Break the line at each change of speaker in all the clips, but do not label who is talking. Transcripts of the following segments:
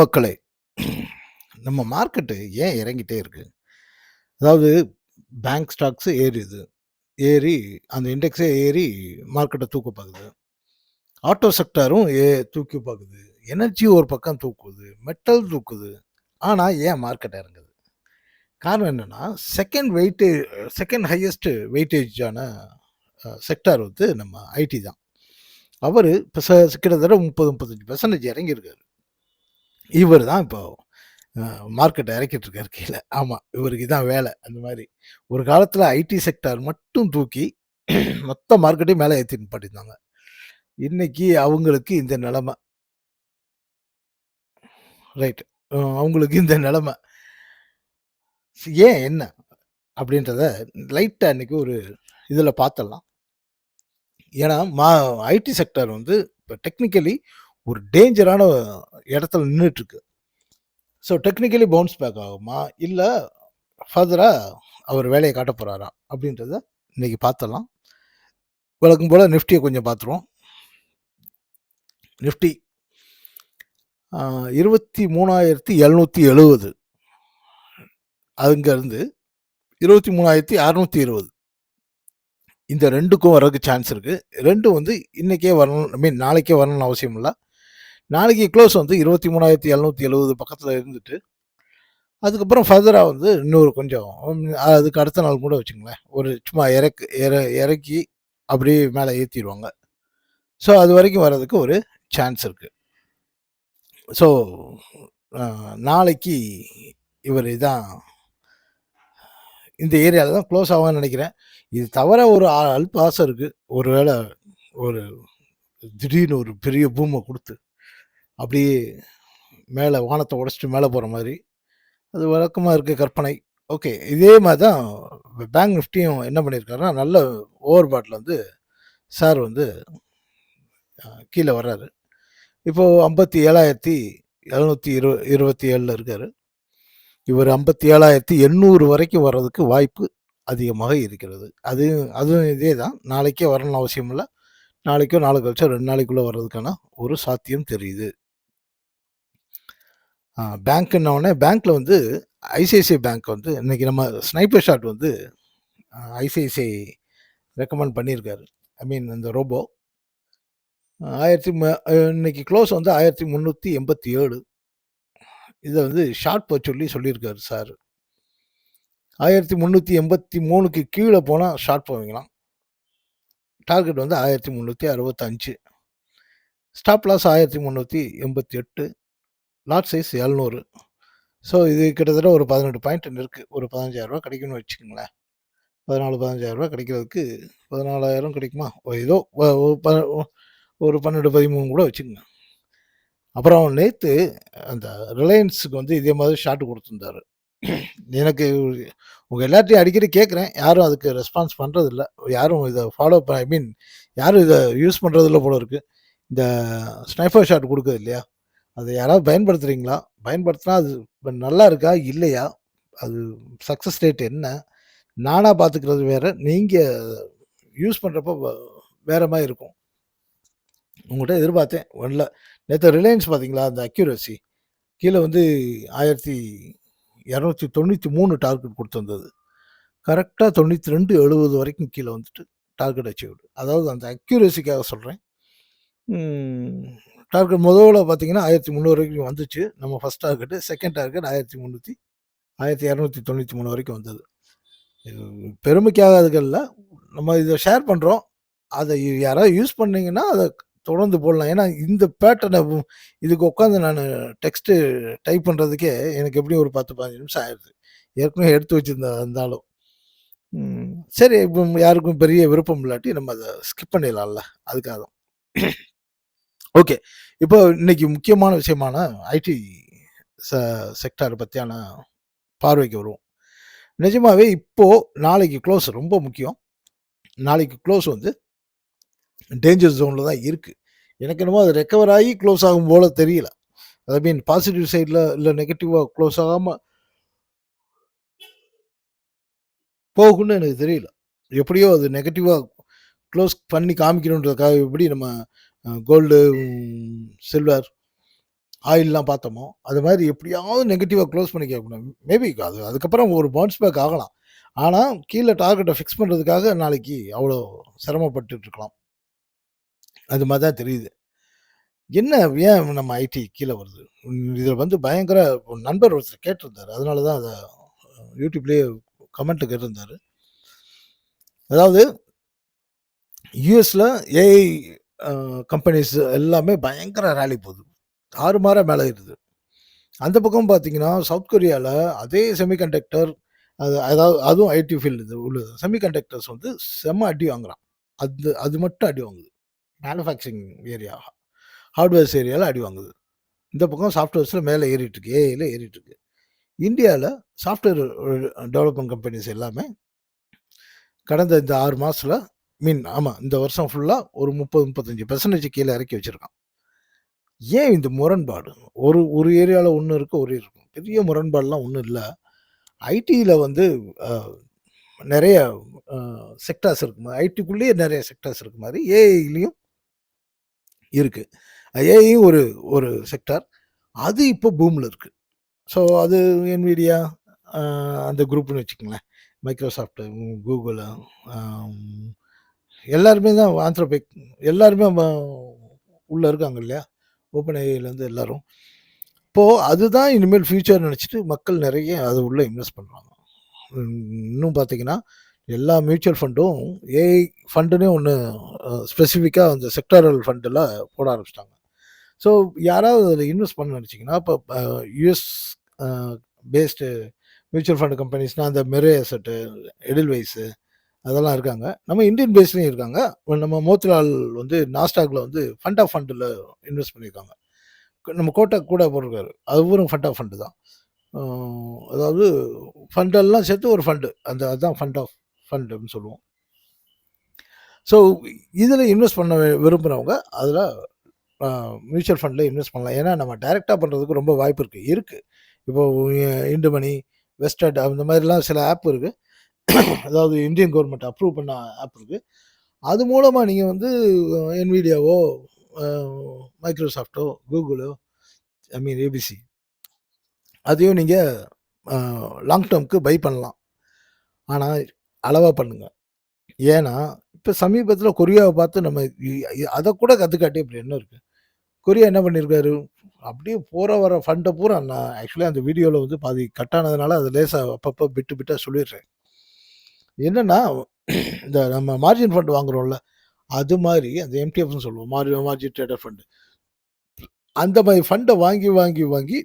மக்களே, நம்ம மார்க்கெட்டு ஏன் இறங்கிட்டே இருக்கு? அதாவது பேங்க் ஸ்டாக்ஸ் ஏறுது. ஏறி அந்த இண்டெக்ஸே ஏறி மார்க்கெட்ட தூக்க பாக்குது. ஆட்டோ செக்டாரும் தூக்கி பாக்குது. எனர்ஜி ஒரு பக்கம் தூக்குது. மெட்டல் தூக்குது. ஆனா ஏன் மார்க்கெட் இறங்குது? காரணம் என்னன்னா, செகண்ட் ஹையஸ்ட் வெயிட்டேஜான செக்டார் வந்து நம்ம ஐடி தான். அவரு இப்ப கிட்டத்தட்ட 30, 35% இறங்கியிருக்காரு. இவரு தான் இப்போ மார்க்கெட்ட இறக்கிட்டு இருக்காரு கீழ. ஆமா. இவருக்கு இதான் வேல. அந்த மாரி. ஒரு காலத்துல ஐடி செக்டார் மட்டும் தூக்கி மொத்த மார்க்கெட்டையும் மேல ஏத்தி நிப்பாட்டியிருந்தாங்க. இன்னைக்கு அவங்களுக்கு இந்த நெலைம. ரைட். அவங்களுக்கு இந்த நெலைம. ஏன் என்ன? அப்படின்றத லைட்டா இன்னைக்கு ஒரு இதுல பாத்துரலாம். ஏன்னா, ஐடி செக்டார் வந்து இப்ப டெக்னிக்கலி ஒரு டேஞ்சரான இடத்துல நின்னுட்டுருக்கு. ஸோ டெக்னிக்கலி பவுன்ஸ் பேக் ஆகுமா? இல்ல ஃபர்தரா அவர் வேலைய காட்டப் போறாரா? அப்படின்றத இன்னைக்கு பாத்துரலாம். வழக்கம் போல நிஃப்டிய கொஞ்சம் பாத்துருவோம். நிஃப்டி 23,770 அங்கருந்து 23,620 இந்த 2க்கும் வர்றதுக்கு சான்ஸ் இருக்கு. 2ம் வந்து இன்னைக்கே வரணும், ஐ மீன் நாளைக்கே வரணும்னு அவசியம் இல்ல. நாளைக்கு க்ளோஸ் வந்து 23,770 பக்கத்துல இருந்துட்டு, அதுக்கப்புறம் ஃபர்தரா வந்து இன்னொரு கொஞ்சம் அதுக்கு அடுத்த நாள் கூட வச்சுக்கங்களேன். ஒரு சும்மா இறக்கி அப்படியே மேல ஏத்திருவாங்க. ஸோ அது வரைக்கும் வர்றதுக்கு ஒரு சான்ஸ் இருக்கு. ஸோ நாளைக்கு இவர் இதான் இந்த ஏரியால தான் க்ளோஸ் ஆவான்னு நினைக்கிறேன். இது தவிர ஒரு அல்ப ஆசை இருக்கு. ஒருவேள ஒரு திடீர்னு ஒரு பெரிய பூம குடுத்து, அப்படியே மேல வானத்த உடைச்சுட்டு மேல போற மாரி. அது வழக்கமா இருக்க கற்பனை. ஓகே. இதே மாரி தான் பேங்க் நிஃப்டியும் என்ன பண்ணியிருக்காருன்னா, நல்ல ஓவர் பாட்ல வந்து சார் வந்து கீழ வர்றாரு. இப்போ 57,727ல இருக்காரு. இவர் 57,800 வரைக்கும் வர்றதுக்கு வாய்ப்பு அதிகமாக இருக்கிறது. அதுவும் இதே தான். நாளைக்கே வரணும்னு அவசியம் இல்ல. நாளைக்கோ நாளை கழிச்சோ 2 நாளைக்குள்ள வர்றதுக்கான ஒரு சாத்தியம் தெரியுது. பேங்க்ன்ன உடனே பேங்க்ல வந்து ஐசிஐசிஐ பேங்க் வந்து இன்னைக்கு நம்ம ஸ்னைப்பர் ஷாட் வந்து ஐசிஐசிஐ ரெக்கமெண்ட் பண்ணியிருக்காரு. ஐ மீன் இந்த ரோபோ. இன்னைக்கு க்ளோஸ் வந்து 1387. இத வந்து ஷார்ட் போ சொல்லியிருக்காரு சார். 1383க்கு கீழ போனா ஷார்ட் போவீங்களாம். டார்கெட் வந்து 1365. Stop loss 1388. Lot size 700. So இது கிட்டத்தட்ட ஒரு 18 பாயிண்ட் இருக்கு. ஒரு ரூ. 15,000 கிடைக்கும்னு வச்சுக்கங்களேன். 14, 15,000 கிடைக்கிறதுக்கு 14,000 கிடைக்குமா? ஏதோ ஒரு 12, 13 கூட வச்சுக்கங்க. அப்புறம் நேத்து அந்த ரிலையன்ஸுக்கு வந்து இதே மாதிரி ஷார்ட் குடுத்திருந்தாரு. எனக்கு உங்க எல்லார்ட்டயும் அடிக்கடி கேட்கிறேன். யாரும் அதுக்கு ரெஸ்பான்ஸ் பண்றதில்ல. யாரும் இத ஃபாலோ ஐ மீன் யாரும் இத யூஸ் பண்றதில்ல போல இருக்கு. இந்த ஸ்னைப்பர் ஷாட் குடுக்குது இல்லையா? அத யாராவது பயன்படுத்துறீங்களா? பயன்படுத்தினா அது நல்லா இருக்கா? இல்லையா? அது சக்சஸ் ரேட் என்ன? நானா பார்த்துக்கிறது வேற. நீங்க யூஸ் பண்றப்போ வேற மாரி இருக்கும். உங்கள்ட்ட எதிர்பார்த்தேன். வரல. நேத்து ரிலையன்ஸ் பார்த்தீங்களா? அந்த அக்யூரசி கீழ வந்து 1293 டார்கெட் குடுத்திருந்தது. கரெக்ட்டா 92.70 வரைக்கும் கீழ வந்துட்டு டார்கெட் அச்சீவ்டு. அதாவது அந்த அக்யூரசிக்காக சொல்றேன். ம். டார்கெட் முதல்ல பார்த்தீங்கன்னா, 1300 வரைக்கும் வந்துச்சு. நம்ம ஃபர்ஸ்ட் டார்கெட். செகண்ட் டார்கெட் 1293 வரைக்கும் வந்தது. இது பெருமைக்காக அதுக்கு இல்ல. நம்ம இத ஷேர் பண்றோம். அத யாராவது யூஸ் பண்ணீங்கன்னா, அத தொடர்ந்து போடலாம். ஏன்னா, இந்த பேட்டர்ன இதுக்கு உட்காந்து நானு டெக்ஸ்ட் டைப் பண்றதுக்கே எனக்கு எப்படியும் ஒரு 10, 15 நிமிஷம் ஆயிருது. ஏற்கனவே எடுத்து வச்சிருந்தாலும். ம். சரி, இப்ப யாருக்கும் பெரிய விருப்பம் இல்லாட்டி நம்ம அத ஸ்கிப் பண்ணிடலாம்ல. அதுக்காக தான். ஓகே. இப்போ இன்னைக்கு முக்கியமான விஷயமான ஐடி செ செக்டார் பத்தியான பார்வைக்கு வருவோம். நிஜமாவே இப்போ நாளைக்கு க்ளோஸ் ரொம்ப முக்கியம். நாளைக்கு க்ளோஸ் வந்து டேஞ்சர் ஜோன்ல தான் இருக்கு. எனக்கு என்னமோ அது ரெக்கவர் ஆகி க்ளோஸ் ஆகும் போல தெரியல. ஐ மீன் பாசிட்டிவ் சைட்ல இல்ல நெகட்டிவா க்ளோஸ் ஆகாம போகும்னு எனக்கு தெரியல. எப்படியோ அது நெகட்டிவா க்ளோஸ் பண்ணி காமிக்கணுன்றதுக்காக எப்படி நம்ம கோல்டு, சில்வர் ஆயில்லாம் பார்த்தோமோ, அது மாரி எப்படியாவது நெகட்டிவா க்ளோஸ் பண்ணி கேட்கணும். மேபி அதுக்கப்புறம் ஒரு பவுன்ஸ் பேக் ஆகலாம். ஆனா, கீழ டார்கெட்ட ஃபிக்ஸ் பண்றதுக்காக நாளைக்கு அவ்வளோ சிரமப்பட்டுட்டு இருக்கலாம். அது மாரி தான் தெரியுது. என்ன ஏன் நம்ம ஐடி கீழ வருது? இதுல வந்து பயங்கர ஒரு நண்பர் ஒருத்தர் கேட்டிருந்தாரு. அதனால தான் அத யூடியூப்லயே கமெண்ட்ல கேட்டிருந்தாரு. அதாவது யுஎஸ்ல ஏஐ அ கம்பெனிஸ் எல்லாமே பயங்கர ராலி போகுது. தாறுமாறா மேல ஏறுது. அந்த பக்கம் பார்த்தீங்கன்னா, சவுத் கொரியால அதே செமிகண்டக்டர் அதாவது அதுவும் ஐடி ஃபீல்டு இது உள்ளது. செமிகண்டக்டர்ஸ் வந்து செம்ம அடி வாங்குறான். அது அது மட்டும் அடி வாங்குது. மேனுஃபேக்சரிங் ஏரியா, ஹார்ட்வேர்ஸ் ஏரியால அடி வாங்குது. இந்த பக்கம் சாஃப்ட்வேர்ஸ்ல மேல ஏறிட்டு இருக்கு. ஏஐல ஏறிட்டு இருக்கு. இந்தியால சாஃப்ட்வேர் டெவலப்மென்ட் கம்பெனிஸ் எல்லாமே கடந்த இந்த 6 மாசத்துல இந்த வருஷம் ஃபுல்லா ஒரு 30, 35% கீழ இறக்கி வச்சிருக்கான். ஏன் இந்த முரண்பாடு? ஒரு ஒரு ஏரியால ஒண்ணு இருக்கு, ஒரு இருக்கும். பெரிய முரண்பாடுலாம் ஒண்ணும் இல்ல. ஐடில வந்து அ நெறைய அ செக்டார்ஸ் இருக்கு. ஐடிக்குள்ளேயே நெறைய செக்டார்ஸ் இருக்கு மாரி, ஏஐலயும் இருக்கு. ஏஐயும் ஒரு ஒரு செக்டார். அது இப்போ பூம்ல இருக்கு. ஸோ அது NVIDIA அ அந்த குரூப்னு வச்சுக்கங்களேன். Microsoft, Google அம் எல்லாருமே தான் ஆந்த்ரோபிக் எல்லாருமே உள்ள இருக்காங்க இல்லையா? ஓப்பன் ஏஐலேருந்து எல்லாரும். இப்போ அதுதான் இனிமேல் ஃபியூச்சர் நெனச்சுட்டு மக்கள் நெறைய அது உள்ள இன்வெஸ்ட் பண்றாங்க. இன்னும் பார்த்தீங்கன்னா, எல்லா மியூச்சுவல் ஃபண்டும் ஏஐ ஃபண்டுன்னே ஒண்ணு ஸ்பெசிஃபிக்கா அந்த செக்டாரல் ஃபண்டுல போட ஆரம்பிச்சுட்டாங்க. ஸோ யாராவது அதில இன்வெஸ்ட் பண்ண நெனச்சீங்கன்னா, இப்ப யுஎஸ் அ பேஸ்டு மியூச்சுவல் ஃபண்ட் கம்பெனிஸ்னா அந்த மெரே அசெட், எடில்வைஸ் அதெல்லாம் இருக்காங்க. நம்ம இந்தியன் பேஸ்லயும் இருக்காங்க. நம்ம மோத்திலால் வந்து நாஸ்டாக்ல வந்து ஃபண்ட் ஆஃப் ஃபண்டுல இன்வெஸ்ட் பண்ணியிருக்காங்க. நம்ம கோட்டக் கூட போட்டிருக்காரு. அவரும் ஃபண்ட் ஆஃப் ஃபண்டு தான். அ அதாவது ஃபண்டெல்லாம் சேர்த்து ஒரு ஃபண்டு. அதான் ஃபண்ட் ஆஃப் ஃபண்ட் அப்படின்னு சொல்லுவோம். ஸோ இதில இன்வெஸ்ட் பண்ண விரும்புறவங்க, அதில அ மியூச்சுவல் ஃபண்ட்ல இன்வெஸ்ட் பண்ணலாம். ஏன்னா, நம்ம டைரக்ட்டா பண்றதுக்கு ரொம்ப வாய்ப்பு இருக்கு. இருக்கு. இப்போ இண்டுமனி, வெஸ்டர்ட் அந்த மாதிரிலாம் சில ஆப் இருக்கு. அதாவது இந்தியன் கவர்மெண்ட் அப்ரூவ் பண்ண ஆப் இருக்கு. அது மூலமா நீங்க வந்து NVIDIAவோ, அ மைக்ரோசாஃப்ட்டோ, கூகுளோ, ஏபிசி அதையும் நீங்க அ லாங் டெர்ம்க்கு பை பண்ணலாம். ஆனா, அளவா பண்ணுங்க. ஏன்னா, இப்ப சமீபத்தில கொரியாவ பார்த்து நம்ம அத கூட கத்துக்காட்டி இப்படி என்ன இருக்கு? கொரியா என்ன பண்ணியிருக்காரு? அப்படியே போற வர ஃபண்ட பூரா நான் ஆக்சுவலா அந்த வீடியோல வந்து பாதி கட் ஆனதுனால அத லேசா அப்பப்ப பிட்டு பிட்டா சொல்லிடுறேன். என்னன்னா, இந்த நம்ம மார்ஜின் ஃபண்ட் வாங்குறோம்ல, அது மாரி அந்த எம்டிஎஃப்ன்னு சொல்லுவோம். Margin trader fund. அந்த மாரி ஃபண்ட வாங்கி, வாங்கி, வாங்கி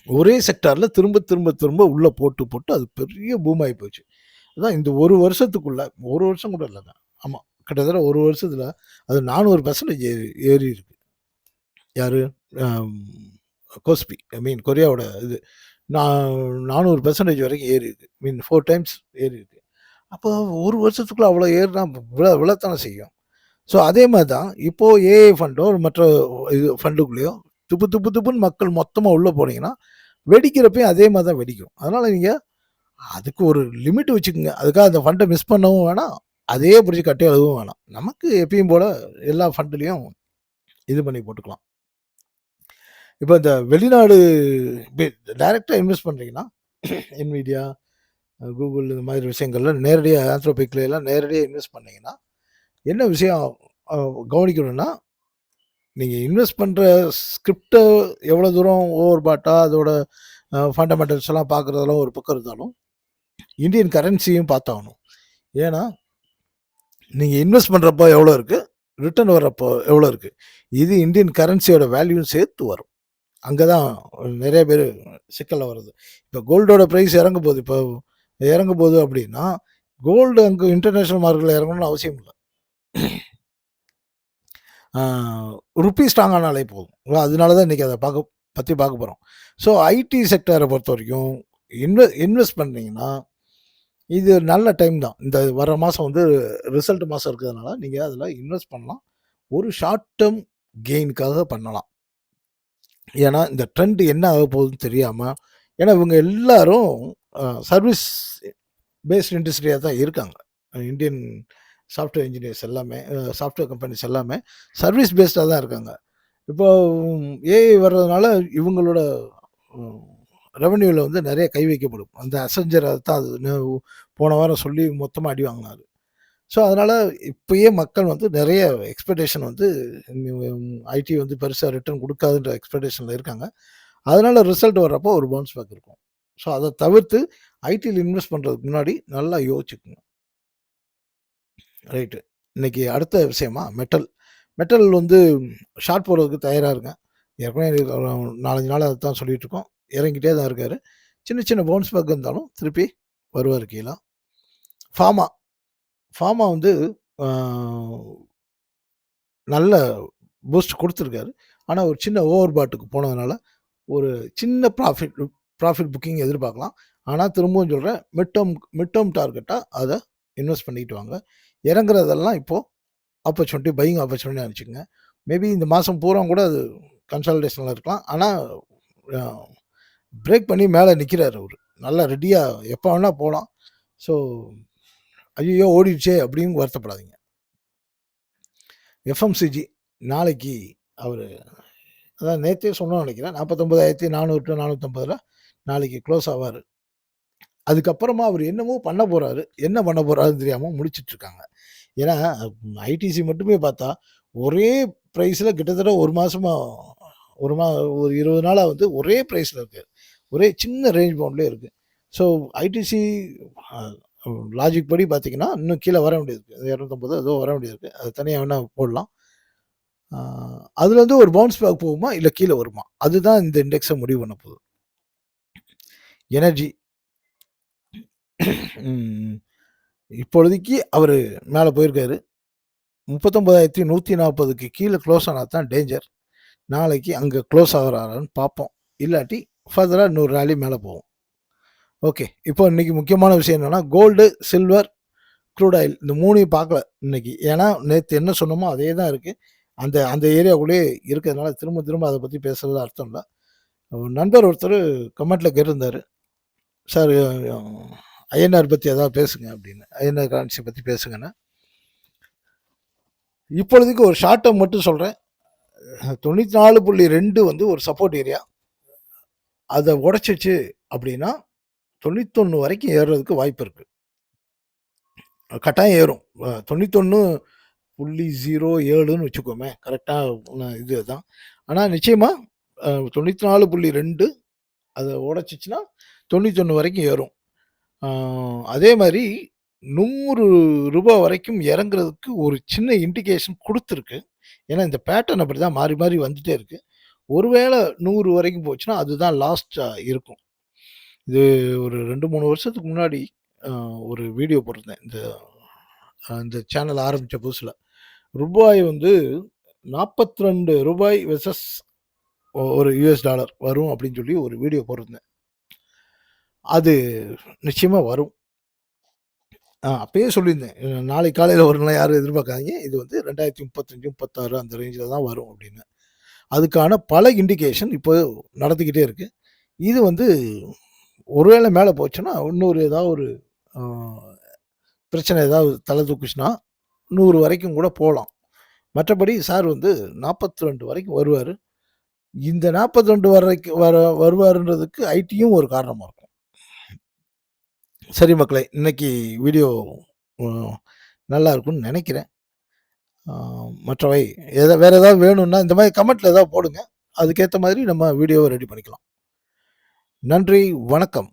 ஒரே செக்டார்ல திரும்ப, திரும்ப, திரும்ப உள்ள போட்டு, போட்டு அது பெரிய பூம் ஆயி போச்சு. அதான் இந்த 1 வருஷத்துக்குள்ள 1 வருஷம் கூட இல்லங்க. ஆமா. கிட்டத்தட்ட 1 வருஷத்துல அது 400% ஏறி இருக்கு. யாரு? அம் கோஸ்பி கொரியாவோட இது. நான் 400% வரைக்கும் ஏறியிருக்கு. 4 டைம்ஸ் ஏறியிருக்கு. அப்போ 1 வருஷத்துக்குள்ள அவ்வளோ ஏறுனா விழத்தானே செய்யும். ஸோ அதே மாரி தான் இப்போ ஏஐ ஃபண்டோ மற்ற இது ஃபண்டுக்குள்ளேயோ துப்பு துப்பு துப்புன்னு மக்கள் மொத்தமா உள்ள போனீங்கன்னா, வெடிக்கிறப்பயும் அதே மாரி தான் வெடிக்கும். அதனால நீங்க அதுக்கு ஒரு லிமிட் வச்சுக்கங்க. அதுக்காக அந்த ஃபண்ட மிஸ் பண்ணவும் வேணாம். அதே புடிச்சு கட்டி எழுதவும் வேணாம். நமக்கு எப்பயும் போல எல்லா ஃபண்ட்லயும் இது பண்ணி போட்டுக்கலாம். இப்ப இந்த வெளிநாடு பே டைரக்ட்டா இன்வெஸ்ட் பண்றீங்கன்னா, NVIDIA, Google இந்த மாதிரி விஷயங்கள்ல நேரடியா ஆந்த்ரோபிக்ல எல்லாம் நேரடியா இன்வெஸ்ட் பண்ணீங்கன்னா, என்ன விஷயம் அ கவனிக்கணும்னா, நீங்க இன்வெஸ்ட் பண்ற ஸ்கிரிப்ட்ட எவ்வளோ தூரம் ஓவர் பாட்டா அதோட ஃபண்டமெண்டல்ஸ் எல்லாம் பார்க்குறதெல்லாம் ஒரு பக்கம் இருந்தாலும், இந்தியன் கரன்சியும் பார்த்தாகணும். ஏன்னா, நீங்க இன்வெஸ்ட் பண்றப்போ எவ்வளோ இருக்கு? ரிட்டர்ன் வர்றப்போ எவ்வளோ இருக்கு? இது இந்தியன் கரன்சியோட வேல்யூவும் சேர்த்து வரும். அங்க தான் நெறைய பேரு சிக்கல்ல வருது. இப்ப கோல்டோட பிரைஸ் இறங்கப்போது. இப்போ இறங்கப்போது அப்டின்னா, கோல்டு அங்க இன்டர்நேஷனல் மார்க்கெட்ல இறங்கணும்னு அவசியம் இல்ல. ஆ ருப்பீ ஸ்ட்ராங் ஆனாலே போதும். அதனால தான் இன்னைக்கு அத பத்தி பார்க்க போறோம். ஸோ ஐடி செக்டார பொறுத்தவரைக்கும் இன்வெஸ்ட் பண்ணீங்கன்னா, இது நல்ல டைம் தான். இந்த வர்ற மாசம் வந்து ரிசல்ட் மாசம் இருக்கிறதுனால, நீங்க அதுல இன்வெஸ்ட் பண்ணலாம். ஒரு ஷார்ட் டெர்ம் கெயினுக்காக பண்ணலாம். ஏன்னா, இந்த ட்ரெண்ட் என்ன ஆகப்போகுதுன்னு தெரியாம ஏன்னா இவங்க எல்லாரும் சர்வீஸ் பேஸ்ட் இண்டஸ்ட்ரியா தான் இருக்காங்க. இந்தியன் சாஃப்ட்வேர் இன்ஜினியர்ஸ் எல்லாமே, சாஃப்ட்வேர் கம்பெனிஸ் எல்லாமே சர்வீஸ் பேஸ்டா தான் இருக்காங்க. இப்போ ஏஐ வர்றதுனால இவங்களோட ரெவென்யூல வந்து நெறைய கை வைக்கப்படும். அந்த அசெஞ்சர் அதத்தான் அது போன வாரம் சொல்லி மொத்தமா அடி வாங்குனாரு. ஸோ, அதனால இப்பயே மக்கள் வந்து நெறைய எக்ஸ்பெக்டேஷன் வந்து ஐடி வந்து பெருசா ரிட்டர்ன் குடுக்காதுன்ற எக்ஸ்பெக்டேஷன்ல இருக்காங்க. அதனால ரிசல்ட் வர்றப்போ ஒரு பவுன்ஸ் பேக் இருக்கும். ஸோ, அத தவிர்த்து ஐடில இன்வெஸ்ட் பண்றதுக்கு முன்னாடி நல்லா யோசிச்சுக்கங்க. ரைட்டு. இன்னைக்கு அடுத்த விஷயமா மெட்டல். மெட்டல் வந்து ஷார்ட் போடுறதுக்கு தயாரா இருங்க. ஏற்கனவே 4, 5 நாளா அதத்தான் சொல்லிட்டு இருக்கோம். இறங்கிட்டே தான் இருக்காரு. சின்ன சின்ன பவுன்ஸ் பேக் இருந்தாலும் திருப்பி வருவாரு கீழ. ஃபார்மா. ஃபார்மா வந்து அ நல்ல பூஸ்ட் குடுத்துருக்காரு. ஆனா ஒரு சின்ன ஓவர் பாட்டுக்கு போனதுனால, ஒரு சின்ன ப்ராஃபிட் புக்கிங் எதிர்பார்க்கலாம். ஆனா திரும்பவும் சொல்றேன், மிட் டெர்ம் டார்கெட்டா அத இன்வெஸ்ட் பண்ணிட்டு வாங்க. இறங்குறதெல்லாம் இப்போ பையிங் ஆப்பர்ச்சுனிட்டின்னு நெனச்சுக்கங்க. மேபி இந்த மாசம் பூரா கூட அது கன்சாலிடேஷன்ல இருக்கலாம். ஆனா அ பிரேக் பண்ணி மேல நிக்கிறாரு அவரு. நல்லா ரெடியா எப்ப வேணா போலாம். ஸோ, "ஐய்யயோ! ஓடிடுச்சே!" அப்படின்னு வருத்தப்படாதீங்க. எஃப்எம்சிஜி நாளைக்கு அவரு அதான் நேத்தே சொன்னோம்னு நெனைக்கிறேன். 49,400 டூ 450ல நாளைக்கு குளோஸ் ஆவாரு. அதுக்கப்புறமா அவரு என்னமோ பண்ண போறாரு. என்ன பண்ண போறாருன்னு தெரியாம முழிச்சுட்டு இருக்காங்க. ஏன்னா, ஐடிசி மட்டுமே பார்த்தா, ஒரே பிரைஸ்ல கிட்டத்தட்ட 1 மாசமா ஒரு மா ஒரு 20 நாளா வந்து ஒரே பிரைஸ்ல இருக்கு. ஒரே சின்ன ரேஞ்ச் பவுண்ட்லயே இருக்கு. ஸோ ஐடிசி அ லாஜிக் படி பார்த்தீங்கன்னா, இன்னும் கீழ வர வேண்டியது இருக்கு. 250 ஏதோ வர வேண்டியது இருக்கு. அது தனியா வேணா போடலாம். ஆ அதுலேருந்து ஒரு பவுன்ஸ் பேக் போகுமா? இல்ல கீழ வருமா? அதுதான் இந்த இண்டெக்ஸ முடிவு பண்ண போகுது. எனர்ஜி ம். இப்பொழுதைக்கு அவரு மேல போயிருக்காரு. 39,140க்கு கீழ குளோஸ் ஆனா தான் டேஞ்சர். நாளைக்கு அங்க குளோஸ் ஆகுறாரான்னு பார்ப்போம். இல்லாட்டி ஃபர்தரா இன்னொரு ராலி மேல போகும். ஓகே. இப்போ இன்னைக்கு முக்கியமான விஷயம் என்னன்னா, கோல்டு, சில்வர், க்ரூட் ஆயில் இந்த 3யும் பார்க்கல இன்னைக்கு. ஏன்னா, நேத்து என்ன சொன்னோமோ அதே தான் இருக்கு. அந்த அந்த ஏரியாக்குள்ளேயே இருக்கிறதுனால திரும்ப திரும்ப அத பத்தி பேசுறதுல அர்த்தம் இல்ல. நண்பர் ஒருத்தரு கமெண்ட்ல கேட்டிருந்தாரு. சார் ஐஎன்ஆர் பத்தி ஏதாவது பேசுங்க அப்படின்னு. ஐஎன்ஆர் கரன்சி பத்தி பேசுங்கன்னு. இப்பொழுதைக்கு ஒரு ஷார்ட் டெர்ம் மட்டும் சொல்றேன். 94.2 வந்து ஒரு சப்போர்ட் ஏரியா. அத உடைச்சிச்சு அப்படின்னா, 91 வரைக்கும் ஏறுறதுக்கு வாய்ப்பு இருக்கு. கட்டாயம் ஏறும். 91.07ன்னு வச்சுக்கோமே. கரெக்ட்டா இதுதான். ஆனா நிச்சயமா 94.2 அத உடைச்சுச்சுன்னா 91 வரைக்கும் ஏறும். ஆ அதே மாரி ரூ. 100 வரைக்கும் இறங்குறதுக்கு ஒரு சின்ன இண்டிகேஷன் குடுத்துருக்கு. ஏன்னா இந்த பேட்டர்ன் அப்படிதான் மாறி மாறி வந்துட்டே இருக்கு. ஒருவேள 100 வரைக்கும் போச்சுன்னா, அதுதான் லாஸ்ட்டா இருக்கும். இது ஒரு 2, 3 வருஷத்துக்கு முன்னாடி அ ஒரு வீடியோ போட்டிருந்தேன். இந்த சேனல் ஆரம்பிச்ச புதுசுல. ரூபாய் வந்து ரூ. 42 வெர்சஸ் ஒரு யுஎஸ் டாலர் வரும் அப்படின்னு சொல்லி ஒரு வீடியோ போட்டிருந்தேன். அது நிச்சயமா வரும். அப்பயே சொல்லியிருந்தேன். நாளைக்கு காலையில வரும்லாம் யாரும் எதிர்பார்க்காதீங்க. இது வந்து 2035, 36 அந்த ரேஞ்சில தான் வரும் அப்படின்னு. அதுக்கான பல இண்டிகேஷன் இப்போ நடந்துக்கிட்டே இருக்கு. இது வந்து ஒருவேளை மேல போச்சுன்னா, இன்னொரு ஏதாவது ஒரு அ பிரச்சனை ஏதாவது தல தூக்குச்சுன்னா, 100 வரைக்கும் கூட போலாம். மற்றபடி சார் வந்து 42 வரைக்கும் வருவாரு. இந்த 42 வருவாருன்றதுக்கு ஐடியும் ஒரு காரணமா இருக்கும். சரி மக்களே, இன்னைக்கு வீடியோ அ நல்லா இருக்கும்னு நெனைக்கிறேன். ஆ மற்றவை வேற ஏதாவது வேணும்னா, இந்த மாரி கமெண்ட்ல ஏதாவது போடுங்க. அதுக்கேத்த மாதிரி நம்ம வீடியோவ ரெடி பண்ணிக்கலாம். நன்றி, வணக்கம்.